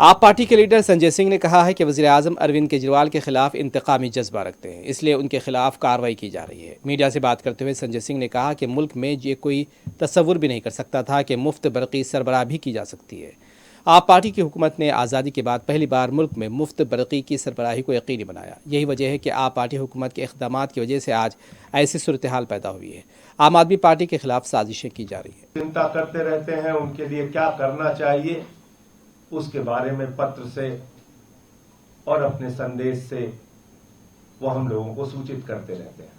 आप पार्टी के लीडर संजय सिंह ने कहा है कि वज़ीर-ए-आज़म अरविंद केजरीवाल के खिलाफ इंतकामी जज्बा रखते हैं, इसलिए उनके खिलाफ कार्रवाई की जा रही है। मीडिया से बात करते हुए संजय सिंह ने कहा कि मुल्क में ये कोई तसव्वुर भी नहीं कर सकता था कि मुफ्त बरक़ी सरबराह भी की जा सकती है। आप पार्टी की हुकूमत ने आज़ादी के बाद पहली बार मुल्क में मुफ्त बरक़ी की सरबराही को यकीनी बनाया। यही वजह है कि आप पार्टी हुकूमत के इक़दामात की वजह से आज ऐसी सूरत हाल पैदा हुई है। आम आदमी पार्टी के खिलाफ साजिशें की जा रही है। चिंता करते रहते हैं, उनके लिए क्या करना चाहिए उसके बारे में पत्र से और अपने संदेश से वो हम लोगों को सूचित करते रहते हैं।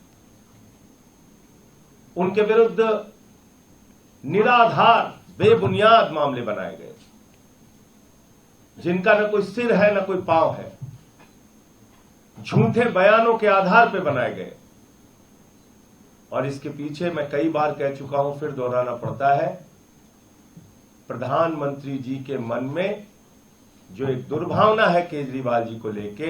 उनके विरुद्ध निराधार बेबुनियाद मामले बनाए गए, जिनका न कोई सिर है न कोई पांव है, झूठे बयानों के आधार पर बनाए गए। और इसके पीछे मैं कई बार कह चुका हूं, फिर दोहराना पड़ता है, प्रधानमंत्री जी के मन में जो एक दुर्भावना है केजरीवाल जी को लेके,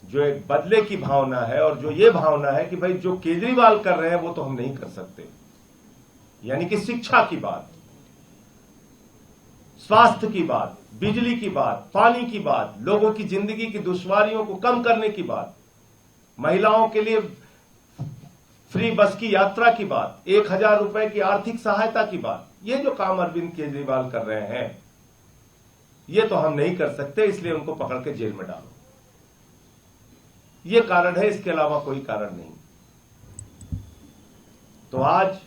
जो एक बदले की भावना है और जो ये भावना है कि भाई जो केजरीवाल कर रहे हैं वो तो हम नहीं कर सकते, यानी कि शिक्षा की बात, स्वास्थ्य की बात, बिजली की बात, पानी की बात, लोगों की जिंदगी की दुश्वारियों को कम करने की बात, महिलाओं के लिए फ्री बस की यात्रा की बात, 1000 रुपए की आर्थिक सहायता की बात, ये जो काम अरविंद केजरीवाल कर रहे हैं ये तो हम नहीं कर सकते, इसलिए उनको पकड़ के जेल में डालो। ये कारण है, इसके अलावा कोई कारण नहीं। तो आज